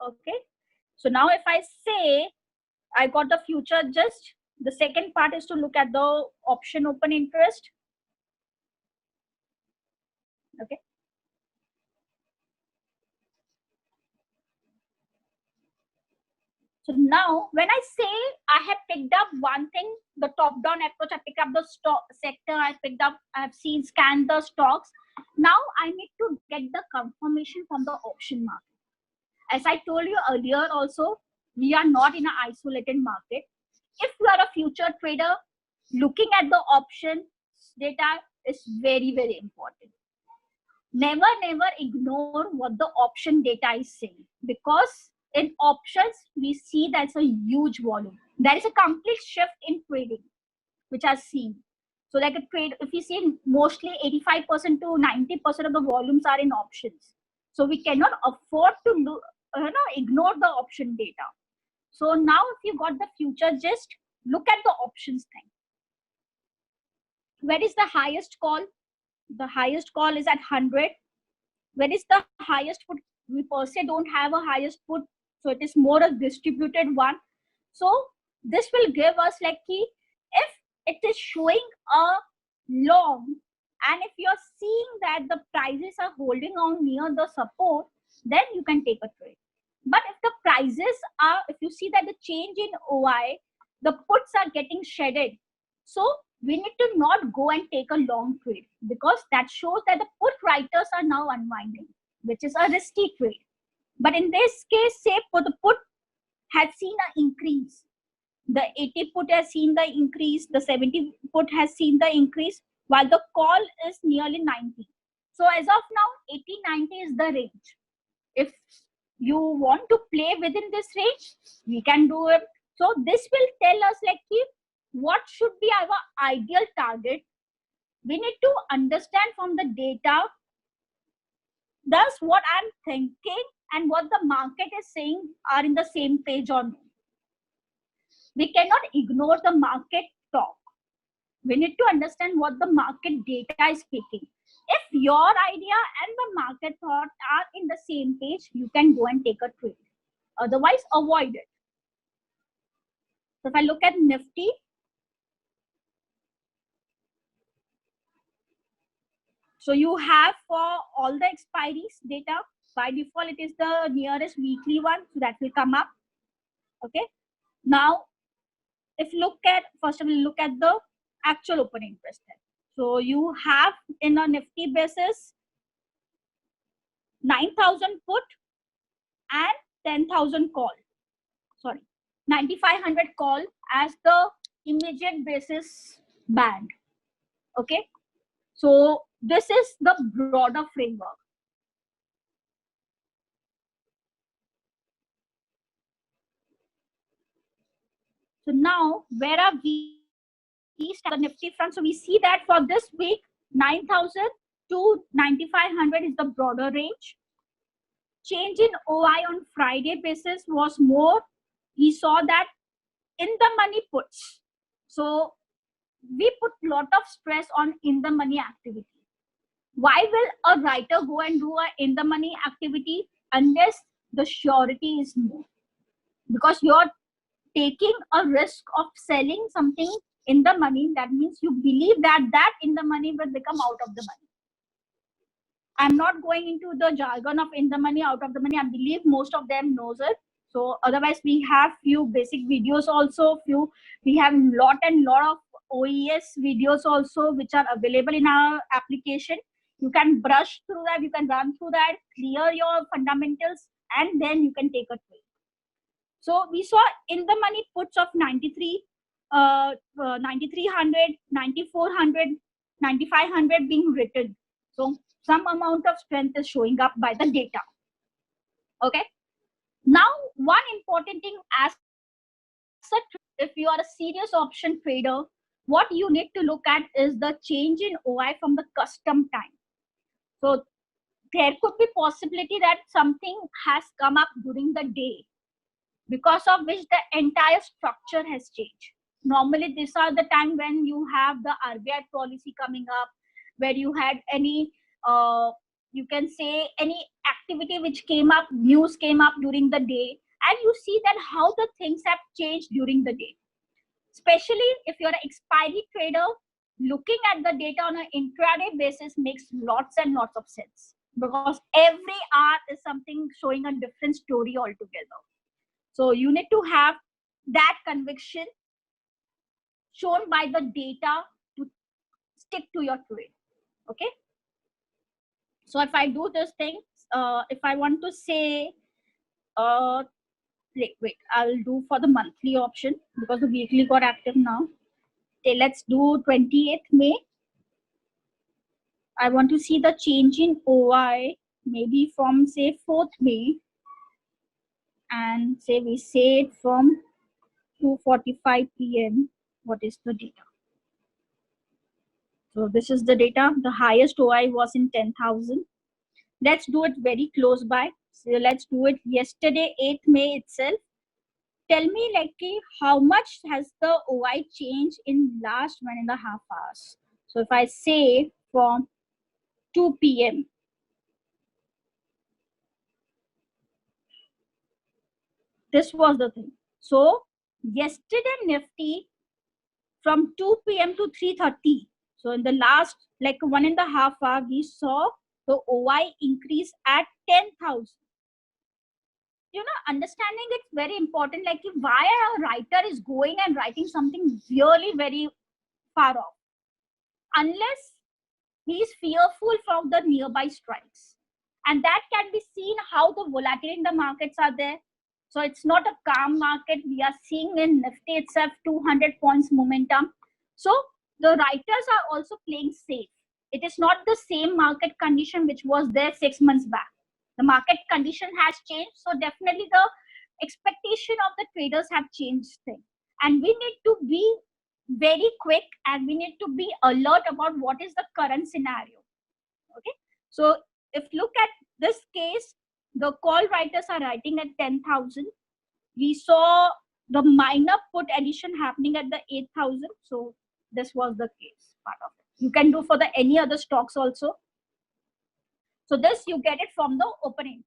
Okay. So now if I say I got the future gist, the second part is to look at the option open interest. Okay. So now when I say I have picked up one thing, the top down approach, I picked up the stock sector, I have seen, scanned the stocks. Now I need to get the confirmation from the option market. As I told you earlier also, we are not in an isolated market. If you are a future trader, looking at the option data is very, very important. Never ignore what the option data is saying, because in options we see that's a huge volume. There is a complete shift in trading which I've seen. So like a trade, if you see, mostly 85% to 90% of the volumes are in options. So we cannot afford to ignore the option data. So now if you got the future, just look at the options thing. Where is the highest call? The highest call is at 100. Where is the highest put? We per se don't have a highest put, so it is more a distributed one. So this will give us like key, if it is showing a long, and if you're seeing that the prices are holding on near the support, then you can take a trade. But if the prices are, if you see that the change in OI, the puts are getting shredded, so we need to not go and take a long trade, because that shows that the put writers are now unwinding, which is a risky trade. But in this case, say for the put has seen an increase, the 80 put has seen the increase, the 70 put has seen the increase, while the call is nearly 90. So as of now, 80, 90 is the range. If you want to play within this range, we can do it. So this will tell us like what should be our ideal target. We need to understand from the data, thus what I'm thinking and what the market is saying are in the same page or no. We cannot ignore the market talk. We need to understand what the market data is speaking. If your idea and the market thought are in the same page, you can go and take a trade. Otherwise, avoid it. So if I look at Nifty, so you have for all the expiries data, by default it is the nearest weekly one, so that will come up. Okay. Now, if you look at, first of all, look at the actual open interest. So you have in a Nifty basis 9,000 put and 10,000 call. Sorry, 9,500 call as the immediate basis band. Okay. So this is the broader framework. So now, where are we the Nifty front? So we see that for this week, 9,000 to 9,500 is the broader range. Change in OI on Friday basis was more. We saw that in the money puts. So we put a lot of stress on in the money activity. Why will a writer go and do a in the money activity unless the surety is more? Because you're taking a risk of selling something in the money. That means you believe that in the money will become out of the money. I'm not going into the jargon of in the money, out of the money. I believe most of them knows it. So otherwise we have few basic videos also, we have lot of OES videos also which are available in our application. You can brush through that, you can run through that, clear your fundamentals, and then you can take a trade. So we saw in the money puts of 93, 9,300, 9,400, 9,500 being written. So some amount of strength is showing up by the data. Okay. Now, one important thing as if you are a serious option trader, what you need to look at is the change in OI from the custom time. So there could be possibility that something has come up during the day, because of which the entire structure has changed. Normally, these are the time when you have the RBI policy coming up, where you had any you can say any activity which came up, news came up during the day, and you see that how the things have changed during the day. Especially if you're an expiry trader, looking at the data on an intraday basis makes lots and lots of sense, because every hour is something showing a different story altogether. So you need to have that conviction shown by the data to stick to your trade. Okay. So if I do this thing, if I want to say, wait, I'll do for the monthly option because the weekly got active now. Okay, let's do 28th May. I want to see the change in OI maybe from say 4th May, and say we say it from 2:45 p.m. What is the data? So this is the data. The highest OI was in 10,000. Let's do it very close by. So let's do it yesterday, 8th May itself. Tell me, like, how much has the OI changed in last 1.5 hours? So if I say from 2 p.m. This was the thing. So yesterday Nifty from 2 p.m. to 3:30. So in the last like 1.5 hour, we saw the OI increase at 10,000. Understanding it's very important. Like why a writer is going and writing something really very far off, unless he is fearful from the nearby strikes, and that can be seen how the volatility in the markets are there. So it's not a calm market. We are seeing in Nifty itself 200 points momentum. So the writers are also playing safe. It is not the same market condition which was there 6 months back. The market condition has changed. So definitely the expectation of the traders have changed things. And we need to be very quick and we need to be alert about what is the current scenario. Okay. So if look at this case, the call writers are writing at 10,000. We saw the minor put addition happening at the 8,000. So this was the case part of it. You can do for the any other stocks also. So this you get it from the opening.